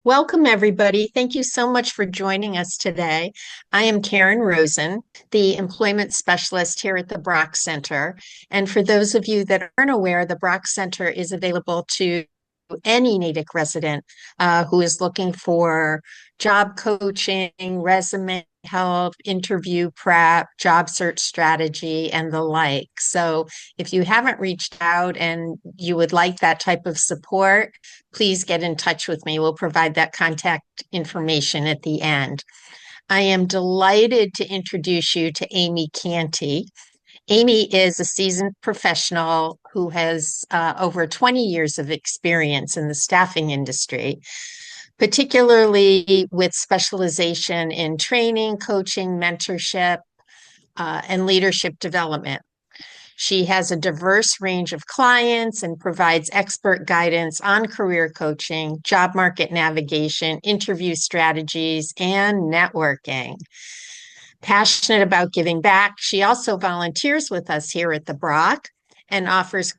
Welcome, everybody. Thank you so much for joining us today. I am Karen Rosen, the employment specialist here at the Brock Center. And for those of you that aren't aware, the Brock Center is available to any Natick resident who is looking for job coaching, resume help, interview prep, job search strategy, and the like. So if you haven't reached out and you would like that type of support, please get in touch with me. We'll provide that contact information at the end. I am delighted to introduce you to Amy Canty. Amy is a seasoned professional who has over 20 years of experience in the staffing industry, particularly with specialization in training, coaching, mentorship, and leadership development. She has a diverse range of clients and provides expert guidance on career coaching, job market navigation, interview strategies, and networking. Passionate about giving back, she also volunteers with us here at the Brock and offers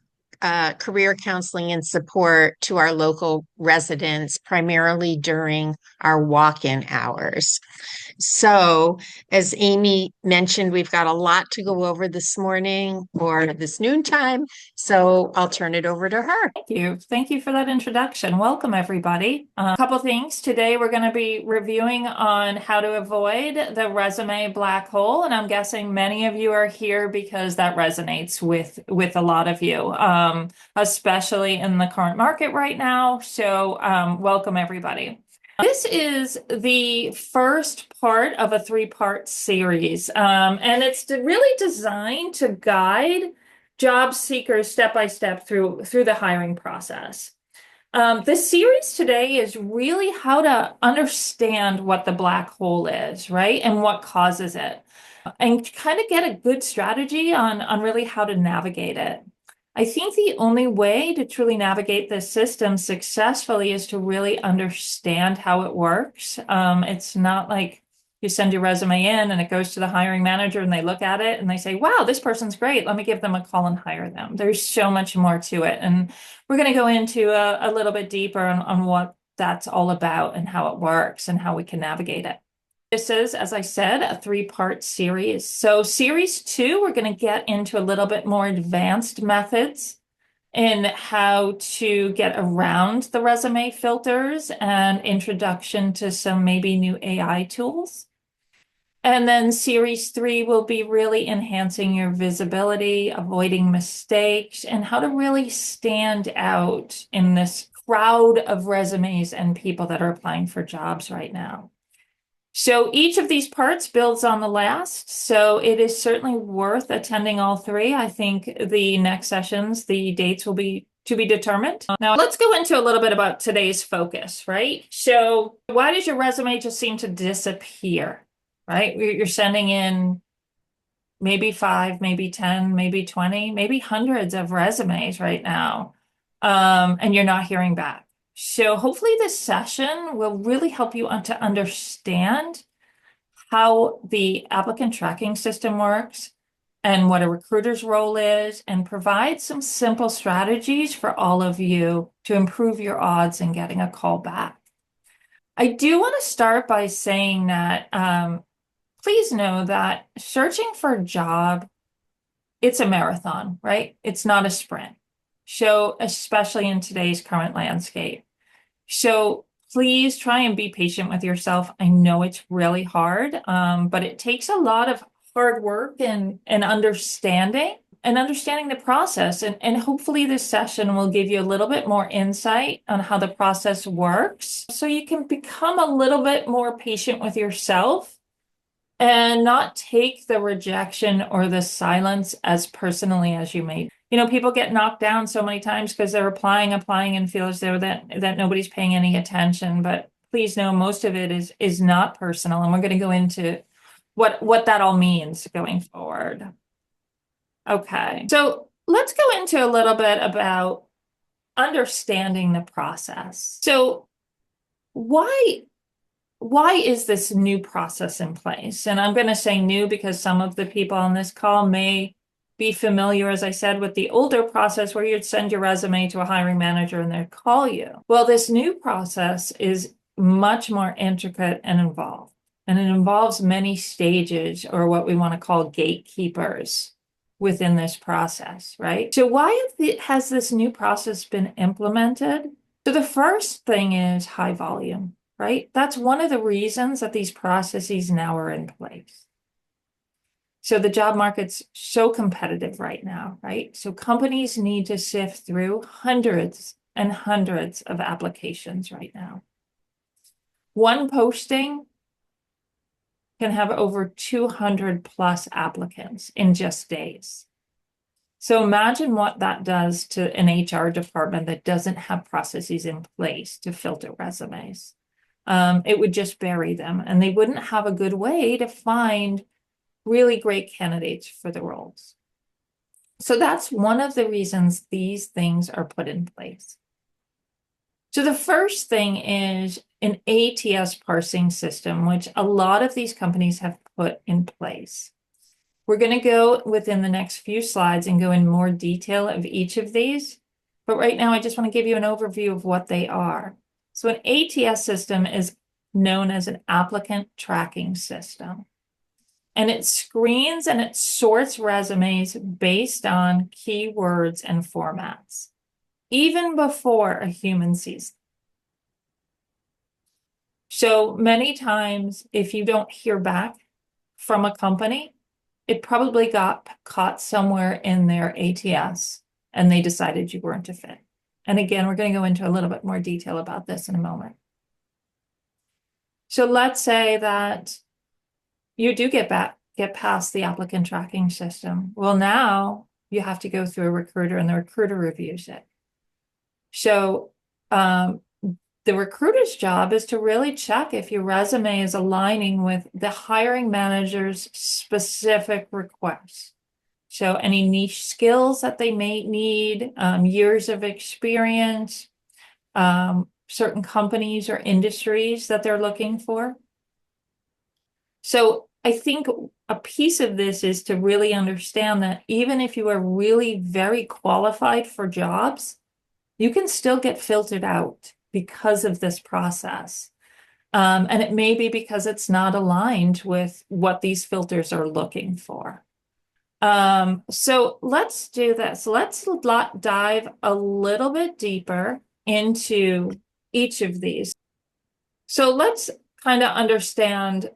career counseling and support to our local residents, primarily during our walk-in hours. So, as Amy mentioned, we've got a lot to go over this morning or this noontime. So I'll turn it over to her. Thank you. Thank you for that introduction. Welcome, everybody. A couple things. Today, we're going to be reviewing on how to avoid the resume black hole. And I'm guessing many of you are here because that resonates with a lot of you, especially in the current market right now. So welcome, everybody. This is the first part of a three-part series, and it's really designed to guide job seekers step by step through the hiring process. This series today is really how to understand what the black hole is, right? And what causes it, and kind of get a good strategy on really how to navigate it. I think the only way to truly navigate this system successfully is to really understand how it works. It's not like you send your resume in and it goes to the hiring manager and they look at it and they say, wow, this person's great. Let me give them a call and hire them. There's so much more to it. And we're going to go into a little bit deeper on what that's all about and how it works and how we can navigate it. This is, as I said, a three-part series. So series 2, we're going to get into a little bit more advanced methods in how to get around the resume filters and introduction to some maybe new AI tools. And then series 3 will be really enhancing your visibility, avoiding mistakes, and how to really stand out in this crowd of resumes and people that are applying for jobs right now. So each of these parts builds on the last, so it is certainly worth attending all three. I think the next sessions, the dates will be to be determined. Now let's go into a little bit about today's focus, right? So why does your resume just seem to disappear, right? You're sending in maybe 5, maybe 10, maybe 20, maybe hundreds of resumes right now, and you're not hearing back. So hopefully this session will really help you to understand how the applicant tracking system works and what a recruiter's role is, and provide some simple strategies for all of you to improve your odds in getting a call back. I do want to start by saying that please know that searching for a job, it's a marathon, right? It's not a sprint. So especially in today's current landscape. So please try and be patient with yourself. I know it's really hard, but it takes a lot of hard work and understanding the process. And hopefully this session will give you a little bit more insight on how the process works, so you can become a little bit more patient with yourself and not take the rejection or the silence as personally as you may. You know, people get knocked down so many times because they're applying and feel as though that nobody's paying any attention. But please know most of it is not personal. And we're going to go into what that all means going forward. Okay, so let's go into a little bit about understanding the process. So why is this new process in place? And I'm going to say new because some of the people on this call may be familiar, as I said, with the older process where you'd send your resume to a hiring manager and they'd call you. Well, this new process is much more intricate and involved. And it involves many stages, or what we want to call gatekeepers within this process, right? So why has this new process been implemented? So the first thing is high volume, right? That's one of the reasons that these processes now are in place. So the job market's so competitive right now, right? So companies need to sift through hundreds and hundreds of applications right now. One posting can have over 200 plus applicants in just days. So imagine what that does to an HR department that doesn't have processes in place to filter resumes. It would just bury them, and they wouldn't have a good way to find really great candidates for the roles. So that's one of the reasons these things are put in place. So the first thing is an ATS parsing system, which a lot of these companies have put in place. We're going to go within the next few slides and go in more detail of each of these. But right now, I just want to give you an overview of what they are. So an ATS system is known as an applicant tracking system. And it screens and it sorts resumes based on keywords and formats, even before a human sees them. So many times, if you don't hear back from a company, it probably got caught somewhere in their ATS and they decided you weren't a fit. And again, we're going to go into a little bit more detail about this in a moment. So let's say that you do get past the applicant tracking system. Well, now you have to go through a recruiter and the recruiter reviews it. So the recruiter's job is to really check if your resume is aligning with the hiring manager's specific requests. So any niche skills that they may need, years of experience, certain companies or industries that they're looking for. So I think a piece of this is to really understand that even if you are really very qualified for jobs, you can still get filtered out because of this process. And it may be because it's not aligned with what these filters are looking for. So let's do this. Let's dive a little bit deeper into each of these. So let's kind of understand,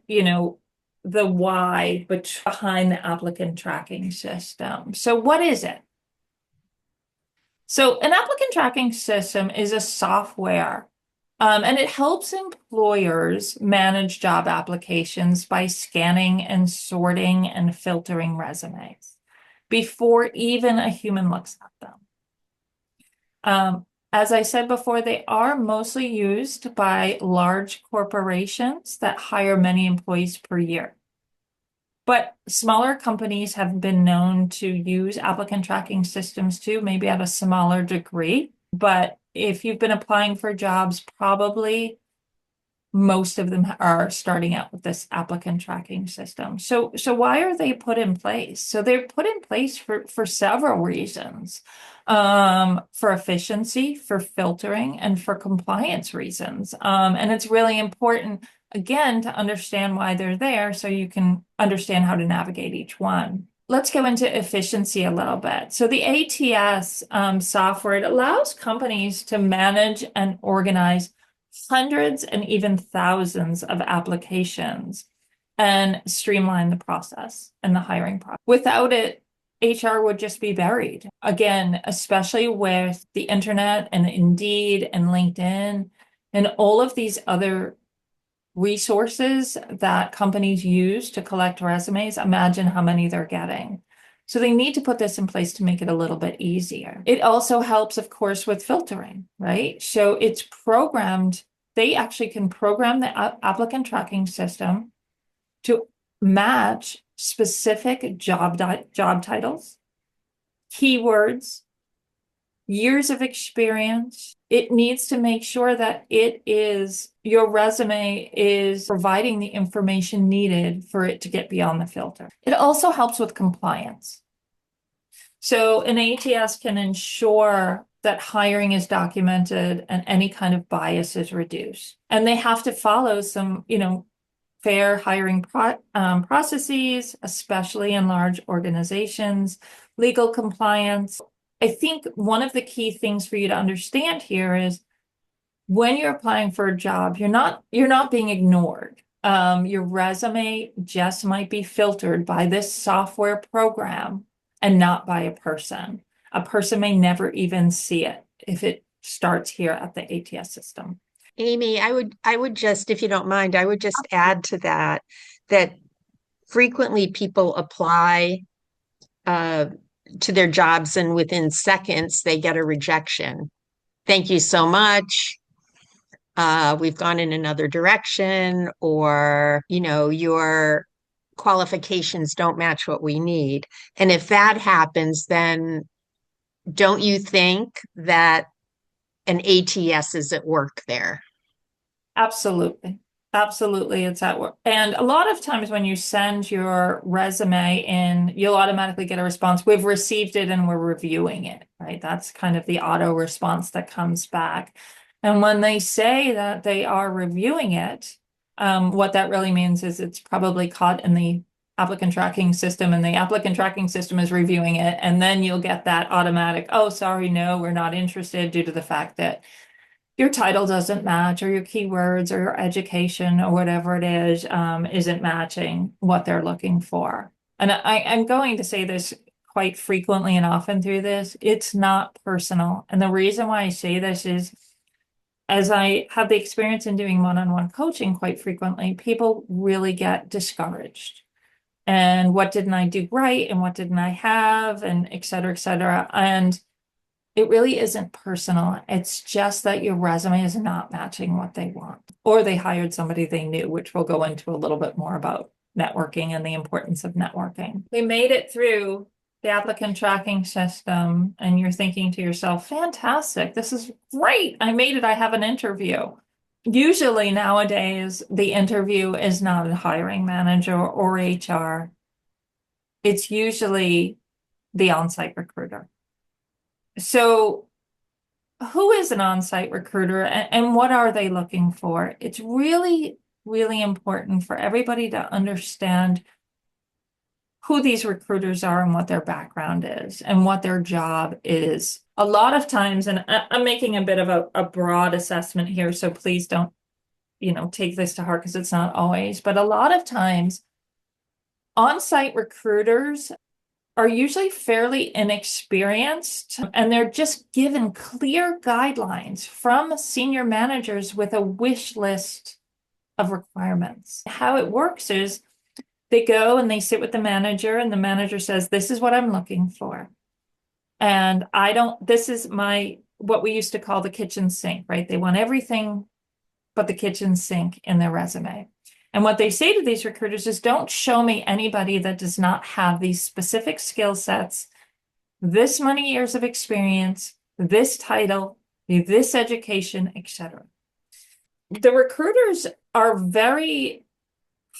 the why behind the applicant tracking system. So what is it? So an applicant tracking system is a software, and it helps employers manage job applications by scanning and sorting and filtering resumes before even a human looks at them. As I said before, they are mostly used by large corporations that hire many employees per year. But smaller companies have been known to use applicant tracking systems too, maybe at a smaller degree. But if you've been applying for jobs, probably most of them are starting out with this applicant tracking system. So why are they put in place? So they're put in place for several reasons. For efficiency, for filtering, and for compliance reasons. And it's really important, again, to understand why they're there so you can understand how to navigate each one. Let's go into efficiency a little bit. So the ATS software, it allows companies to manage and organize hundreds and even thousands of applications and streamline the process and the hiring process. Without it, HR would just be buried. Again, especially with the internet and Indeed and LinkedIn and all of these other resources that companies use to collect resumes, imagine how many they're getting. So they need to put this in place to make it a little bit easier. It also helps, of course, with filtering, right? So it's programmed, they actually can program the applicant tracking system to match specific job titles, keywords, years of experience. It needs to make sure that your resume is providing the information needed for it to get beyond the filter. It also helps with compliance. So an ATS can ensure that hiring is documented and any kind of bias is reduced. And they have to follow some, fair hiring processes, especially in large organizations, legal compliance. I think one of the key things for you to understand here is when you're applying for a job, you're not being ignored. Your resume just might be filtered by this software program and not by a person. A person may never even see it if it starts here at the ATS system. Amy, I would just, if you don't mind, I would just add to that frequently people apply uh, to their jobs and within seconds they get a rejection. Thank you so much. We've gone in another direction, or, your qualifications don't match what we need. And if that happens, then don't you think that an ATS is at work there? Absolutely. Absolutely, it's at work. And a lot of times when you send your resume in, you'll automatically get a response. We've received it and we're reviewing it, right? That's kind of the auto response that comes back. And when they say that they are reviewing it, what that really means is it's probably caught in the applicant tracking system, and the applicant tracking system is reviewing it. And then you'll get that automatic, oh, sorry, no, we're not interested due to the fact that your title doesn't match, or your keywords or your education or whatever it is, isn't matching what they're looking for. And I'm going to say this quite frequently and often through this, it's not personal. And the reason why I say this is, as I have the experience in doing one-on-one coaching quite frequently, people really get discouraged. And what didn't I do right? And what didn't I have? And et cetera, et cetera. And it really isn't personal. It's just that your resume is not matching what they want, or they hired somebody they knew, which we'll go into a little bit more about networking and the importance of networking. We made it through the applicant tracking system, and you're thinking to yourself, fantastic, this is great. I made it. I have an interview. Usually nowadays, the interview is not a hiring manager or HR. It's usually the on-site recruiter. So who is an on-site recruiter, and what are they looking for? It's really, really important for everybody to understand who these recruiters are and what their background is and what their job is. A lot of times, and I'm making a bit of a broad assessment here, so please don't, take this to heart because it's not always, but a lot of times on-site recruiters are usually fairly inexperienced, and they're just given clear guidelines from senior managers with a wish list of requirements. How it works is they go and they sit with the manager, and the manager says, this is what I'm looking for. And this is what we used to call the kitchen sink, right? They want everything but the kitchen sink in their resume. And what they say to these recruiters is, don't show me anybody that does not have these specific skill sets, this many years of experience, this title, this education, etc. The recruiters are very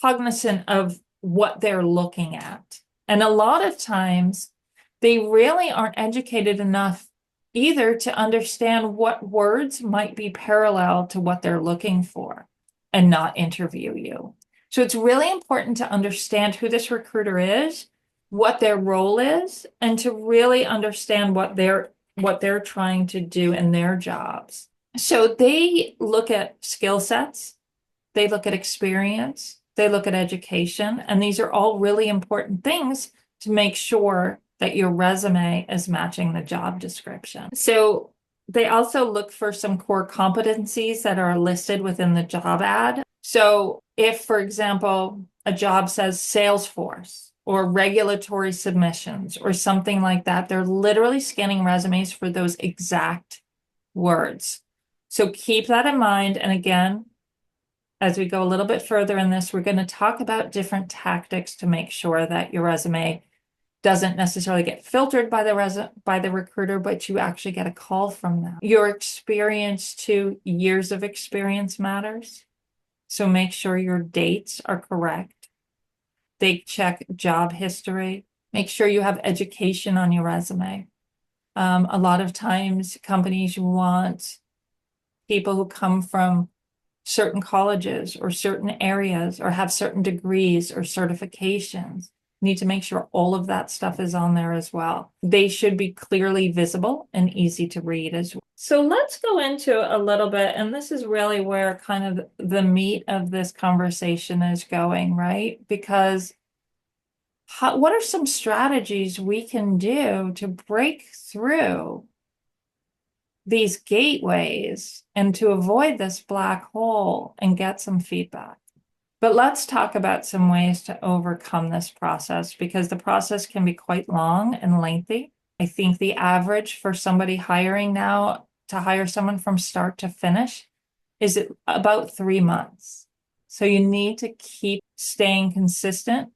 cognizant of what they're looking at. And a lot of times they really aren't educated enough either to understand what words might be parallel to what they're looking for and not interview you. So it's really important to understand who this recruiter is, what their role is, and to really understand what they're trying to do in their jobs. So they look at skill sets, they look at experience, they look at education, and these are all really important things to make sure that your resume is matching the job description. So they also look for some core competencies that are listed within the job ad. So if, for example, a job says Salesforce or regulatory submissions or something like that, they're literally scanning resumes for those exact words. So keep that in mind. And again, as we go a little bit further in this, we're going to talk about different tactics to make sure that your resume doesn't necessarily get filtered by the recruiter, but you actually get a call from them. Your experience too, years of experience matters. So make sure your dates are correct. They check job history. Make sure you have education on your resume. A lot of times companies want people who come from certain colleges or certain areas or have certain degrees or certifications. Need to make sure all of that stuff is on there as well. They should be clearly visible and easy to read as well. So let's go into a little bit, and this is really where kind of the meat of this conversation is going, right? Because what are some strategies we can do to break through these gateways and to avoid this black hole and get some feedback? But let's talk about some ways to overcome this process, because the process can be quite long and lengthy. I think the average for somebody hiring now to hire someone from start to finish is about 3 months. So you need to keep staying consistent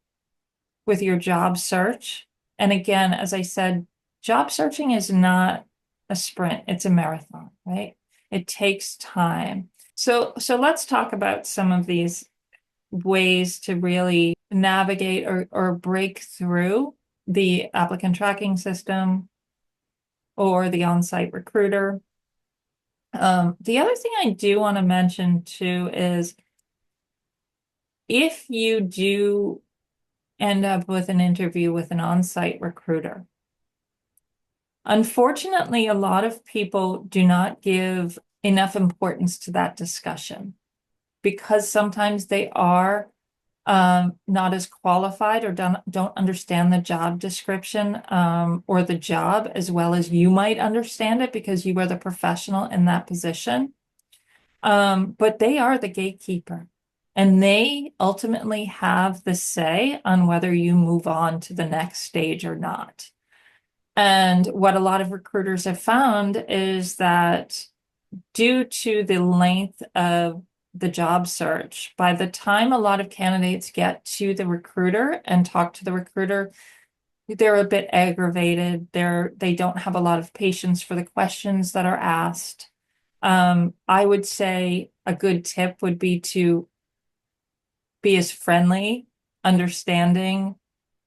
with your job search. And again, as I said, job searching is not a sprint, it's a marathon, right? It takes time. So let's talk about some of these ways to really navigate or break through the applicant tracking system or the on-site recruiter. The other thing I do want to mention too is if you do end up with an interview with an on-site recruiter, unfortunately, a lot of people do not give enough importance to that discussion because sometimes they are not as qualified or don't understand the job description or the job as well as you might understand it because you are the professional in that position. But they are the gatekeeper and they ultimately have the say on whether you move on to the next stage or not. And what a lot of recruiters have found is that due to the length of the job search, by the time a lot of candidates get to the recruiter and talk to the recruiter, they're a bit aggravated. They don't have a lot of patience for the questions that are asked. I would say a good tip would be to be as friendly, understanding,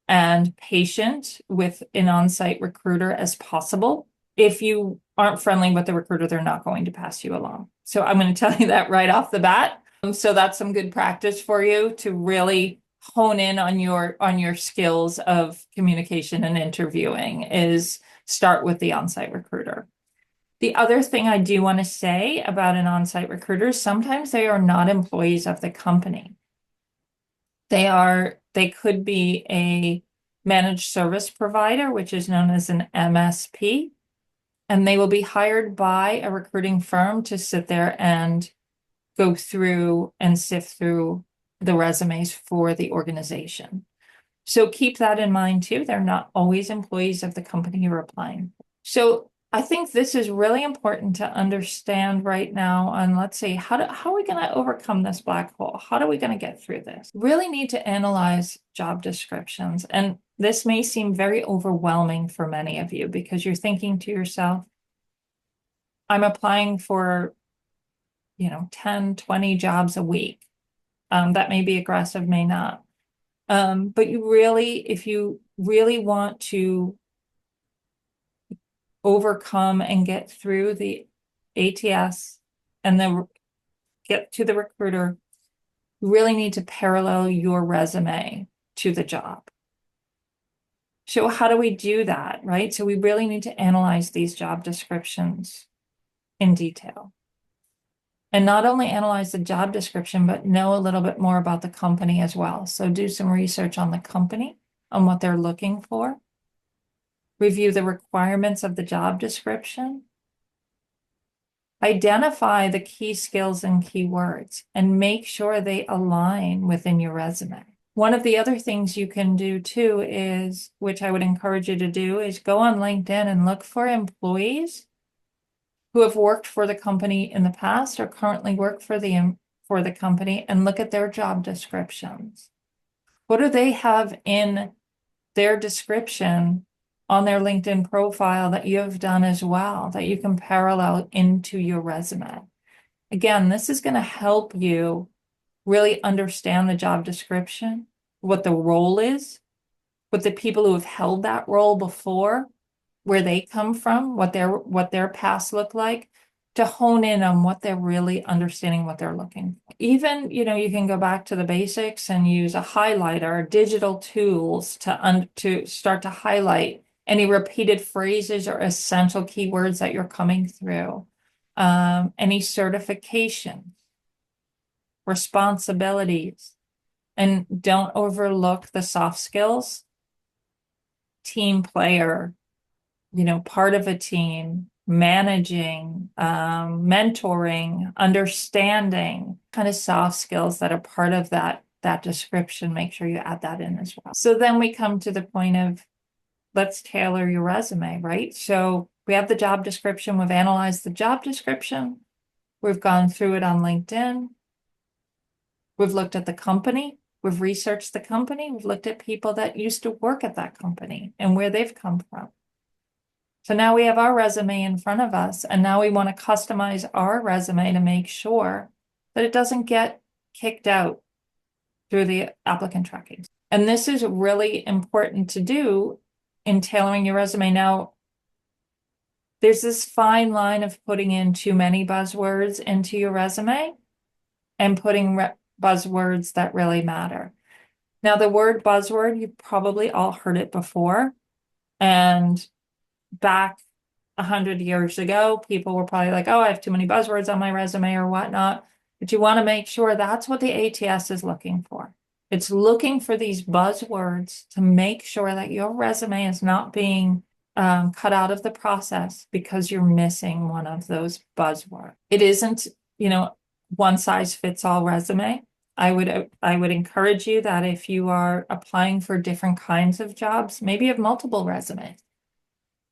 and patient with an on-site recruiter as possible. If you aren't friendly with the recruiter, they're not going to pass you along. So I'm going to tell you that right off the bat. So that's some good practice for you to really hone in on your skills of communication and interviewing is start with the on-site recruiter. The other thing I do want to say about an on-site recruiter is sometimes they are not employees of the company. They could be a managed service provider, which is known as an MSP, and they will be hired by a recruiting firm to sit there and go through and sift through the resumes for the organization. So keep that in mind too. They're not always employees of the company you're applying for. So I think this is really important to understand right now on, let's say, how are we going to overcome this black hole? How are we going to get through this? Really need to analyze job descriptions. And this may seem very overwhelming for many of you because you're thinking to yourself, I'm applying for, 10, 20 jobs a week. That may be aggressive, may not. But if you really want to overcome and get through the ATS and then get to the recruiter, you really need to parallel your resume to the job. So how do we do that, right? So we really need to analyze these job descriptions in detail. And not only analyze the job description, but know a little bit more about the company as well. So do some research on the company, on what they're looking for. Review the requirements of the job description. Identify the key skills and keywords and make sure they align within your resume. One of the other things you can do too is, which I would encourage you to do, is go on LinkedIn and look for employees who have worked for the company in the past or currently work for the company and look at their job descriptions. What do they have in their description on their LinkedIn profile that you have done as well, that you can parallel into your resume? Again, this is going to help you really understand the job description, what the role is, what the people who have held that role before where they come from, what their past look like, to hone in on what they're really understanding, what they're looking for. Even, you can go back to the basics and use a highlighter, digital tools to start to highlight any repeated phrases or essential keywords that you're coming through. Any certifications, responsibilities, and don't overlook the soft skills. Team player, part of a team, managing, mentoring, understanding, kind of soft skills that are part of that description. Make sure you add that in as well. So then we come to the point of, let's tailor your resume, right? So we have the job description, we've analyzed the job description, we've gone through it on LinkedIn, we've looked at the company, we've researched the company, we've looked at people that used to work at that company and where they've come from. So now we have our resume in front of us, and now we want to customize our resume to make sure that it doesn't get kicked out through the applicant tracking. And this is really important to do in tailoring your resume. Now, there's this fine line of putting in too many buzzwords into your resume and putting buzzwords that really matter. Now, the word buzzword, you've probably all heard it before. And back 100 years ago, people were probably like, oh, I have too many buzzwords on my resume or whatnot. But you want to make sure that's what the ATS is looking for. It's looking for these buzzwords to make sure that your resume is not being cut out of the process because you're missing one of those buzzwords. It isn't, one size fits all resume. I would encourage you that if you are applying for different kinds of jobs, maybe you have multiple resumes.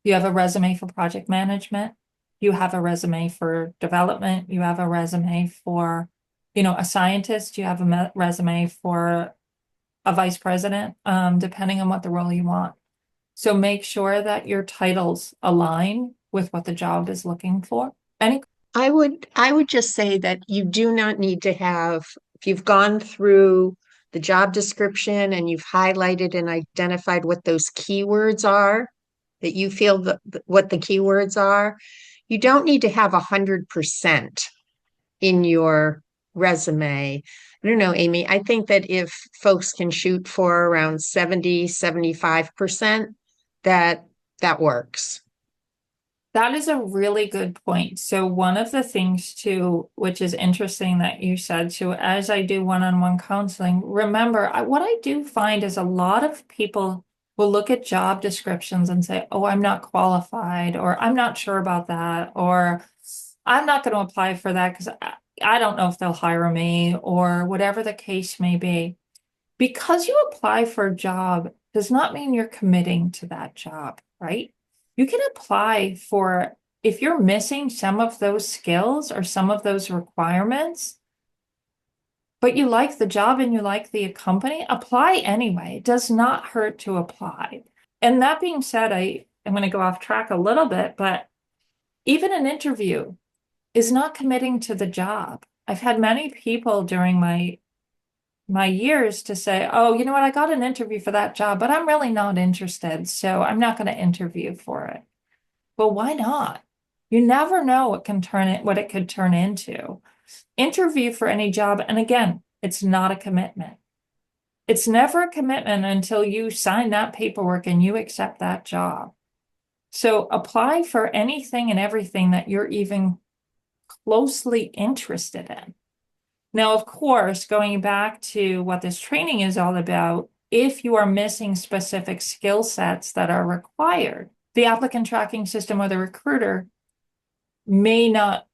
You have a resume for project management, you have a resume for development, you have a resume for, a scientist, you have a resume for a vice president, depending on what the role you want. So make sure that your titles align with what the job is looking for. I would just say that you do not need to have, if you've gone through the job description and you've highlighted and identified what those keywords are, that you feel what the keywords are, you don't need to have 100% in your resume. I don't know, Amy, I think that if folks can shoot for around 70, 75%, that works. That is a really good point. So one of the things too, which is interesting that you said, so as I do one-on-one counseling, remember, what I do find is a lot of people will look at job descriptions and say, oh, I'm not qualified, or I'm not sure about that, or I'm not going to apply for that because I don't know if they'll hire me, or whatever the case may be. Because you apply for a job does not mean you're committing to that job, right? You can apply for, if you're missing some of those skills or some of those requirements, but you like the job and you like the company, apply anyway. It does not hurt to apply. And that being said, I'm going to go off track a little bit, but even an interview is not committing to the job. I've had many people during my years to say, oh, you know what, I got an interview for that job, but I'm really not interested, so I'm not going to interview for it. Well, why not? You never know what it could turn into. Interview for any job, and again, it's not a commitment. It's never a commitment until you sign that paperwork and you accept that job. So apply for anything and everything that you're even closely interested in. Now, of course, going back to what this training is all about, if you are missing specific skill sets that are required, the applicant tracking system or the recruiter may not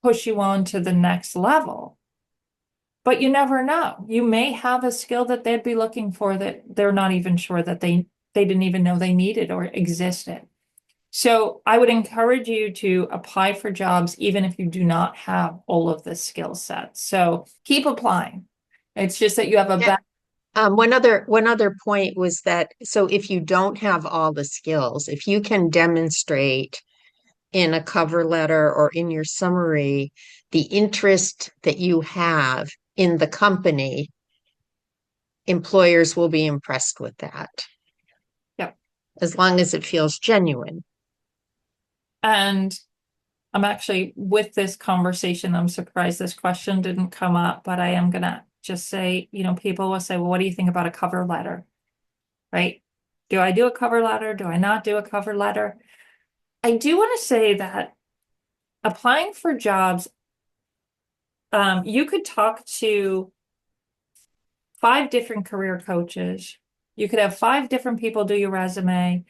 push you on to the next level. But you never know. You may have a skill that they'd be looking for that they're not even sure that they didn't even know they needed or existed. So I would encourage you to apply for jobs even if you do not have all of the skill sets. So keep applying. It's just that you have a Yeah. One other point was that, so if you don't have all the skills, if you can demonstrate in a cover letter or in your summary the interest that you have in the company, employers will be impressed with that. Yep. as long as it feels genuine. And I'm actually, with this conversation, I'm surprised this question didn't come up, but I am gonna just say, people will say, well, what do you think about a cover letter? Right? Do I do a cover letter? Do I not do a cover letter? I do want to say that applying for jobs, you could talk to 5 different career coaches. You could have 5 different people do your resume.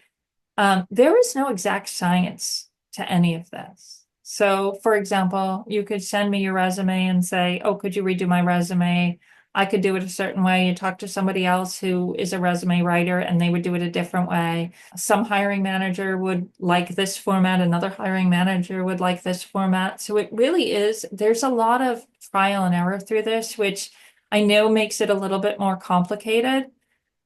There is no exact science to any of this. So, for example, you could send me your resume and say, oh, could you redo my resume? I could do it a certain way. You talk to somebody else who is a resume writer and they would do it a different way. Some hiring manager would like this format, another hiring manager would like this format. So it really is, there's a lot of trial and error through this, which I know makes it a little bit more complicated,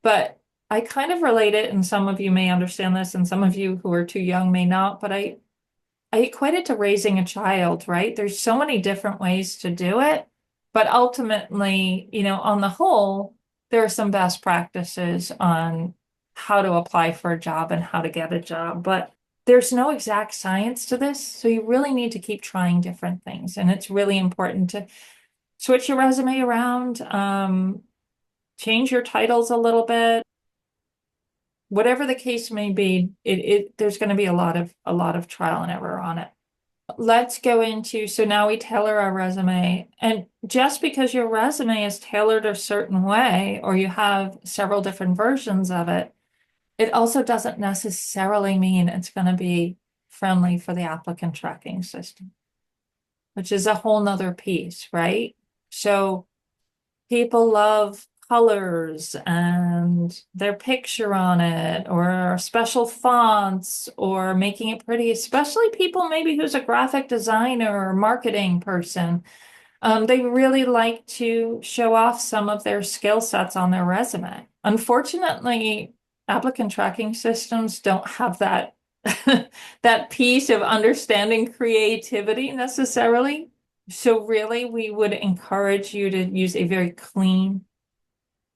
but I kind of relate it, and some of you may understand this, and some of you who are too young may not, but I equate it to raising a child, right? There's so many different ways to do it, but ultimately, on the whole, there are some best practices on how to apply for a job and how to get a job, but there's no exact science to this, so you really need to keep trying different things, and it's really important to switch your resume around, change your titles a little bit. Whatever the case may be, there's going to be a lot of trial and error on it. Let's go into, so now we tailor our resume, and just because your resume is tailored a certain way, or you have several different versions of it, it also doesn't necessarily mean it's going to be friendly for the applicant tracking system, which is a whole nother piece, right? So people love colors and their picture on it, or special fonts, or making it pretty, especially people maybe who's a graphic designer or marketing person. They really like to show off some of their skill sets on their resume. Unfortunately, applicant tracking systems don't have that that piece of understanding creativity necessarily. So really, we would encourage you to use a very clean,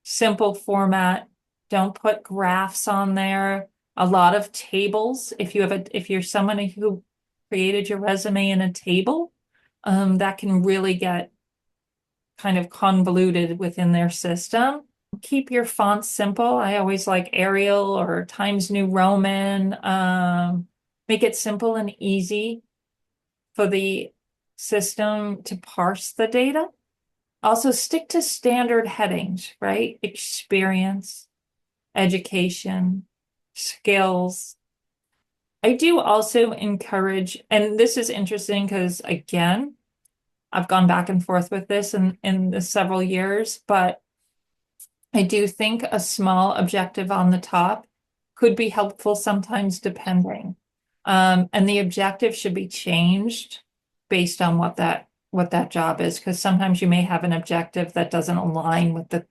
simple format. Don't put graphs on there. A lot of tables. If you're someone who created your resume in a table, that can really get kind of convoluted within their system. Keep your fonts simple. I always like Arial or Times New Roman. Make it simple and easy for the system to parse the data. Also, stick to standard headings, right? Experience, education, skills. I do also encourage, and this is interesting because, again, I've gone back and forth with this in the several years, but I do think a small objective on the top could be helpful sometimes, depending. And the objective should be changed based on what that job is, because sometimes you may have an objective that doesn't align with the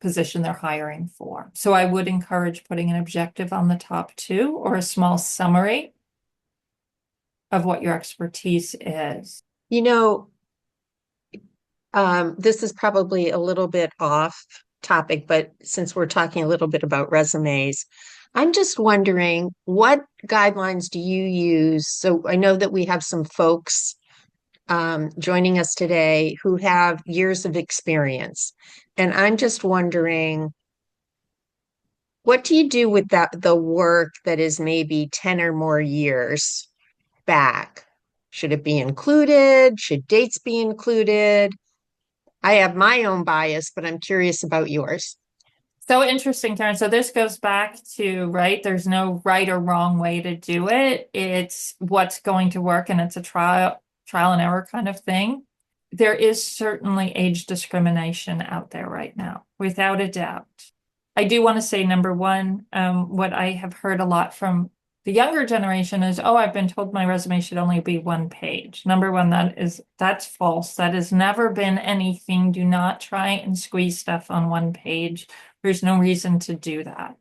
position they're hiring for. So I would encourage putting an objective on the top too, or a small summary of what your expertise is. This is probably a little bit off topic, but since we're talking a little bit about resumes, I'm just wondering, what guidelines do you use? So I know that we have some folks joining us today who have years of experience. And I'm just wondering, what do you do with the work that is maybe 10 or more years back? Should it be included? Should dates be included? I have my own bias, but I'm curious about yours. So interesting, Karen. So this goes back to, right, there's no right or wrong way to do it. It's what's going to work, and it's a trial and error kind of thing. There is certainly age discrimination out there right now, without a doubt. I do want to say, number one, what I have heard a lot from the younger generation is, oh, I've been told my resume should only be 1 page. Number one, that's false. That has never been anything. Do not try and squeeze stuff on 1 page. There's no reason to do that.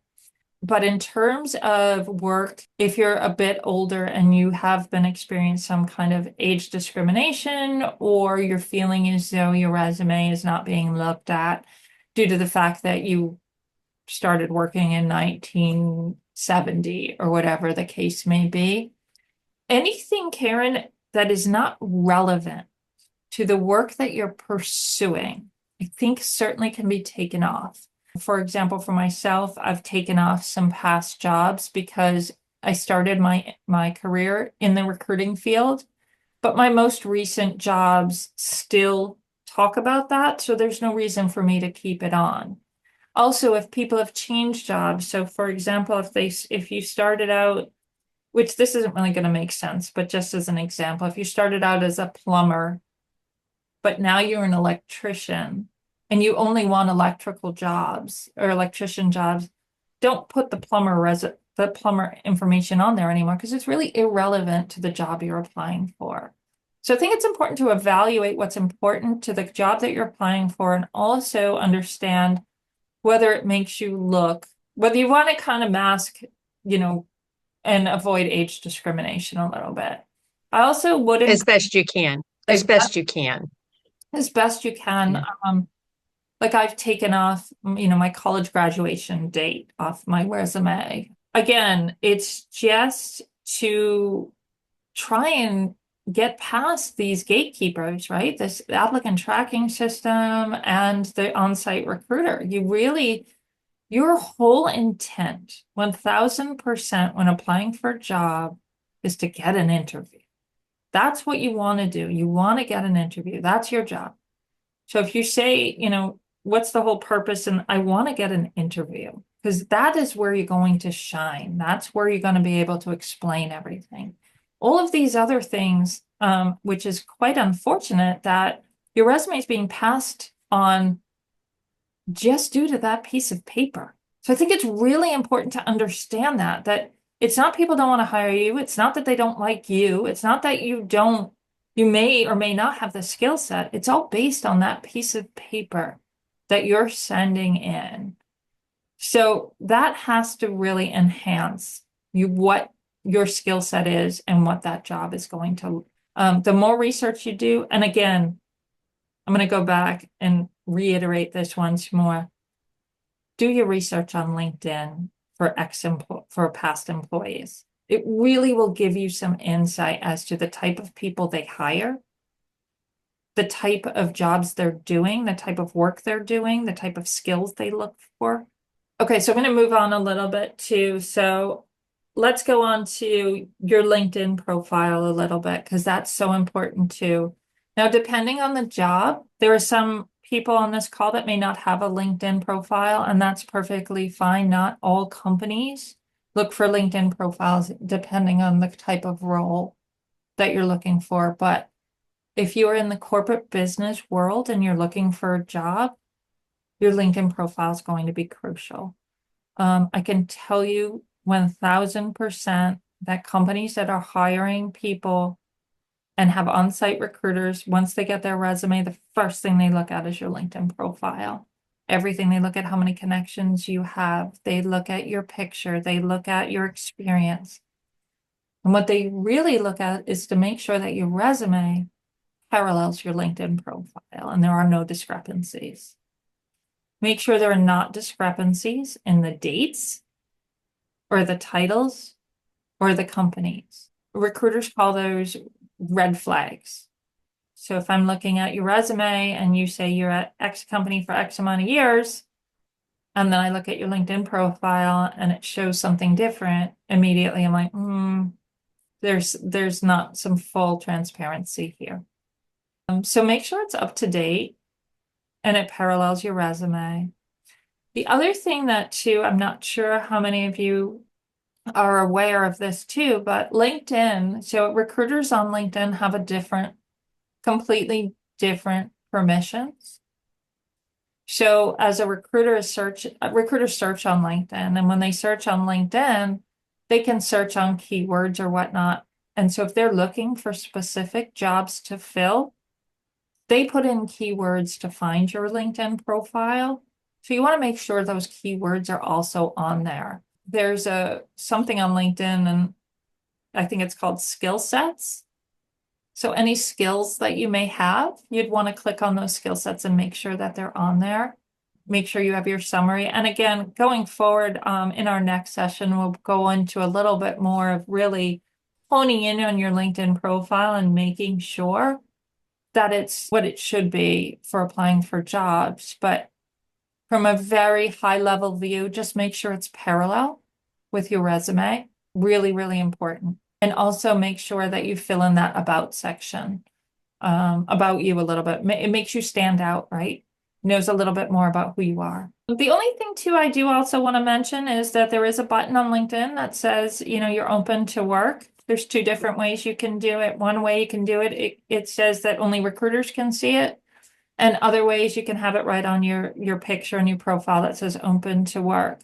But in terms of work, if you're a bit older and you have been experiencing some kind of age discrimination, or you're feeling as though your resume is not being looked at due to the fact that you started working in 70 or whatever the case may be. Anything, Karen, that is not relevant to the work that you're pursuing, I think certainly can be taken off. For example, for myself, I've taken off some past jobs because I started my career in the recruiting field, but my most recent jobs still talk about that, so there's no reason for me to keep it on. Also, if people have changed jobs, so for example, if you started out, which this isn't really going to make sense, but just as an example, if you started out as a plumber, but now you're an electrician and you only want electrical jobs or electrician jobs, don't put the plumber information on there anymore because it's really irrelevant to the job you're applying for. So I think it's important to evaluate what's important to the job that you're applying for and also understand whether it makes you look, whether you want to kind of mask, and avoid age discrimination a little bit. I also wouldn't, As best you can, as best you can. as best you can. Yeah. Like I've taken off, my college graduation date off my resume. Again, it's just to try and get past these gatekeepers, right? This applicant tracking system and the on-site recruiter. Your whole intent, 1000% when applying for a job is to get an interview. That's what you want to do. You want to get an interview. That's your job. So if you say, what's the whole purpose? And I want to get an interview because that is where you're going to shine. That's where you're going to be able to explain everything. All of these other things, which is quite unfortunate that your resume is being passed on just due to that piece of paper. So I think it's really important to understand that it's not people don't want to hire you. It's not that they don't like you. It's not that you may or may not have the skill set. It's all based on that piece of paper that you're sending in. So that has to really enhance what your skill set is and what that job is going to. The more research you do, and again, I'm going to go back and reiterate this once more. Do your research on LinkedIn for past employees. It really will give you some insight as to the type of people they hire, the type of jobs they're doing, the type of work they're doing, the type of skills they look for. Okay, so I'm going to move on a little bit too. So let's go on to your LinkedIn profile a little bit because that's so important too. Now, depending on the job, there are some people on this call that may not have a LinkedIn profile, and that's perfectly fine. Not all companies look for LinkedIn profiles depending on the type of role that you're looking for. But if you are in the corporate business world and you're looking for a job, your LinkedIn profile is going to be crucial. I can tell you 1000% that companies that are hiring people and have on-site recruiters, once they get their resume, the first thing they look at is your LinkedIn profile. Everything, they look at how many connections you have. They look at your picture. They look at your experience. And what they really look at is to make sure that your resume parallels your LinkedIn profile and there are no discrepancies. Make sure there are not discrepancies in the dates or the titles or the companies. Recruiters call those red flags. So if I'm looking at your resume and you say you're at X company for X amount of years, and then I look at your LinkedIn profile and it shows something different, immediately I'm like, there's not some full transparency here. So make sure it's up to date and it parallels your resume. The other thing that too, I'm not sure how many of you are aware of this too, but LinkedIn, so recruiters on LinkedIn have completely different permissions. So as recruiters search on LinkedIn, and when they search on LinkedIn, they can search on keywords or whatnot. And so if they're looking for specific jobs to fill, they put in keywords to find your LinkedIn profile. So you want to make sure those keywords are also on there. There's something on LinkedIn, and I think it's called skill sets. So any skills that you may have, you'd want to click on those skill sets and make sure that they're on there. make sure you have your summary. And again, going forward, in our next session, we'll go into a little bit more of really honing in on your LinkedIn profile and making sure that it's what it should be for applying for jobs. But from a very high level view, just make sure it's parallel with your resume. Really, really important. And also make sure that you fill in that about section, about you a little bit. It makes you stand out, right? Knows a little bit more about who you are. The only thing too I do also want to mention is that there is a button on LinkedIn that says, you're open to work. There's two different ways you can do it. One way you can do it, it says that only recruiters can see it. And other ways you can have it right on your picture and your profile that says open to work.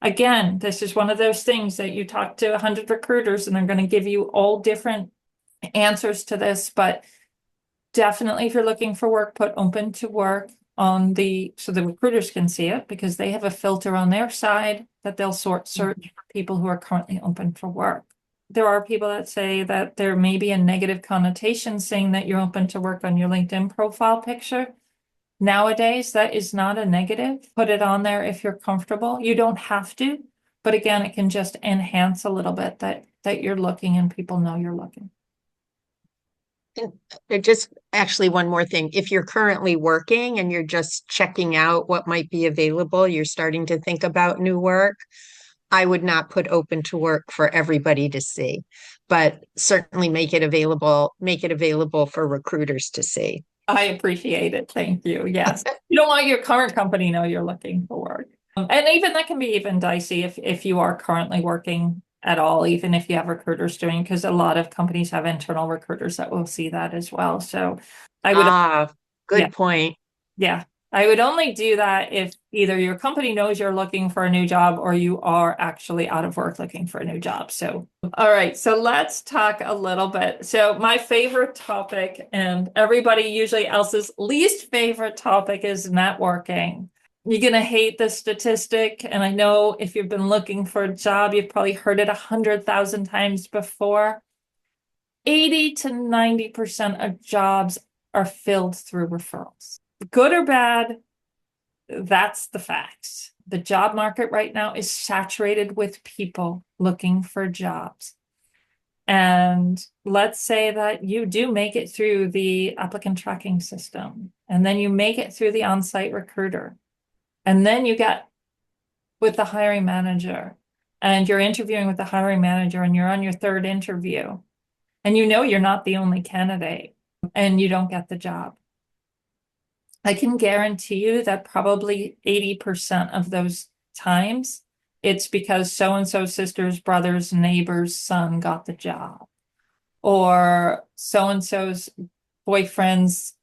Again, this is one of those things that you talk to 100 recruiters and they're going to give you all different answers to this, but definitely if you're looking for work, put open to work on so the recruiters can see it, because they have a filter on their side that they'll search for people who are currently open for work. There are people that say that there may be a negative connotation saying that you're open to work on your LinkedIn profile picture. Nowadays, that is not a negative. Put it on there if you're comfortable. You don't have to, but again, it can just enhance a little bit that you're looking and people know you're looking. And just actually one more thing. If you're currently working and you're just checking out what might be available, you're starting to think about new work, I would not put open to work for everybody to see, but certainly make it available for recruiters to see. I appreciate it. Thank you. Yes. You don't want your current company to know you're looking for work. And even that can be even dicey if you are currently working at all, even if you have recruiters doing, because a lot of companies have internal recruiters that will see that as well. So I would, Good point. Yeah. I would only do that if either your company knows you're looking for a new job or you are actually out of work looking for a new job. So, all right. So let's talk a little bit. So my favorite topic and everybody usually else's least favorite topic is networking. You're going to hate this statistic. And I know if you've been looking for a job, you've probably heard it 100,000 times before. 80 to 90% of jobs are filled through referrals. Good or bad, that's the facts. The job market right now is saturated with people looking for jobs. And let's say that you do make it through the applicant tracking system, and then you make it through the on-site recruiter, and then you get with the hiring manager, and you're interviewing with the hiring manager, and you're on your third interview, and you're not the only candidate, and you don't get the job. I can guarantee you that probably 80% of those times it's because so-and-so sister's brother's neighbor's son got the job, or so-and-so's boyfriend's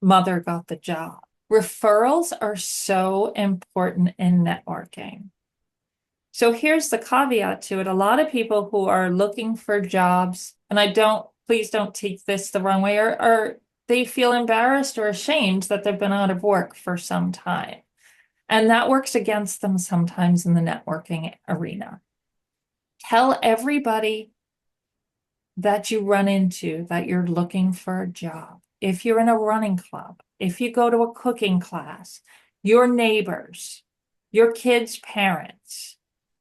mother got the job. Referrals are so important in networking. So here's the caveat to it. A lot of people who are looking for jobs, and please don't take this the wrong way, or they feel embarrassed or ashamed that they've been out of work for some time. And that works against them sometimes in the networking arena. Tell everybody that you run into that you're looking for a job. If you're in a running club, if you go to a cooking class, your neighbors, your kids' parents,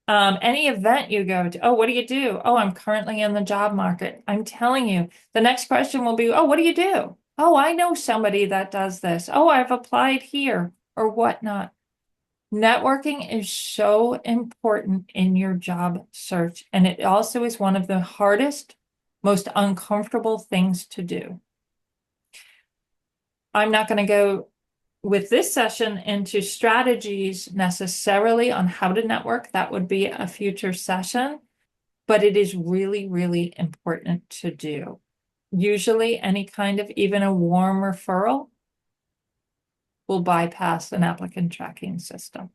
any event you go to, oh, what do you do? Oh, I'm currently in the job market. I'm telling you, the next question will be, oh, what do you do? Oh, I know somebody that does this. Oh, I've applied here or whatnot. Networking is so important in your job search, and it also is one of the hardest, most uncomfortable things to do. I'm not going to go with this session into strategies necessarily on how to network. That would be a future session, but it is really, really important to do. Usually any kind of even a warm referral will bypass an applicant tracking system.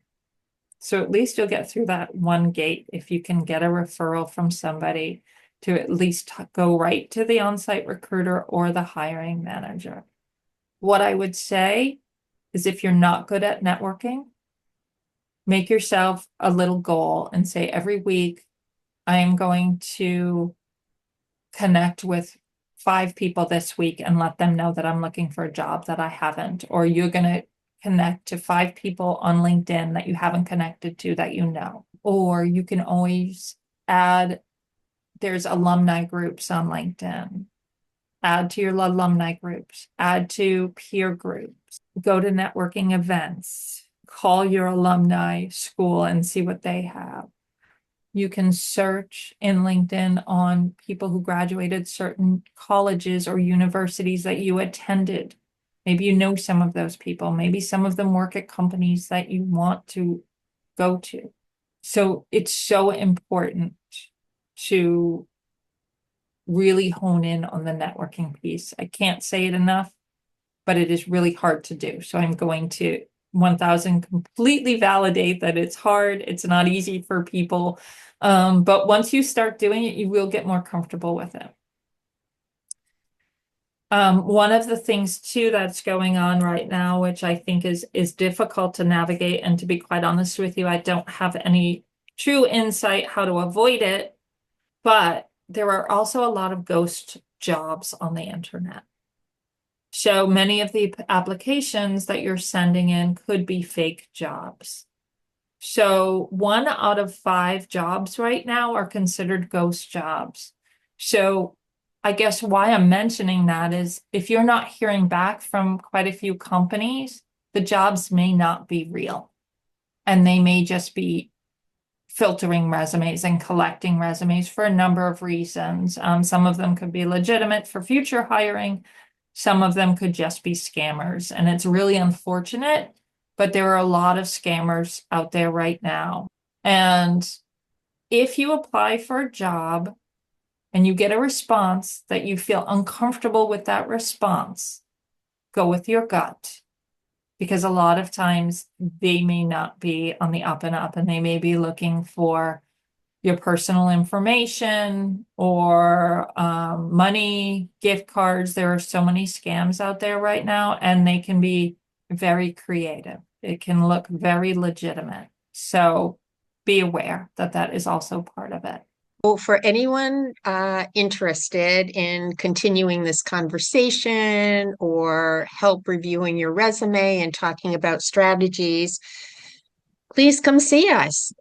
So at least you'll get through that one gate if you can get a referral from somebody to at least go right to the on-site recruiter or the hiring manager. What I would say is if you're not good at networking, make yourself a little goal and say every week, I am going to connect with 5 people this week and let them know that I'm looking for a job that I haven't, or you're going to connect to 5 people on LinkedIn that you haven't connected to that you know. Or you can always add, there's alumni groups on LinkedIn. Add to your alumni groups, add to peer groups, go to networking events, call your alumni school and see what they have. You can search in LinkedIn on people who graduated certain colleges or universities that you attended. Maybe you know some of those people. Maybe some of them work at companies that you want to go to. So it's so important to really hone in on the networking piece. I can't say it enough, but it is really hard to do. So I'm going to 1000 completely validate that it's hard. It's not easy for people. But once you start doing it, you will get more comfortable with it. One of the things too that's going on right now, which I think is difficult to navigate, and to be quite honest with you, I don't have any true insight how to avoid it, but there are also a lot of ghost jobs on the internet. So many of the applications that you're sending in could be fake jobs. So 1 out of 5 jobs right now are considered ghost jobs. So I guess why I'm mentioning that is if you're not hearing back from quite a few companies, the jobs may not be real. And they may just be filtering resumes and collecting resumes for a number of reasons. Some of them could be legitimate for future hiring. Some of them could just be scammers. And it's really unfortunate, but there are a lot of scammers out there right now. And if you apply for a job and you get a response that you feel uncomfortable with that response, go with your gut. Because a lot of times they may not be on the up and up, and they may be looking for your personal information or money, gift cards. There are so many scams out there right now, and they can be very creative. It can look very legitimate. So be aware that that is also part of it. Well, for anyone interested in continuing this conversation or help reviewing your resume and talking about strategies, please come see us.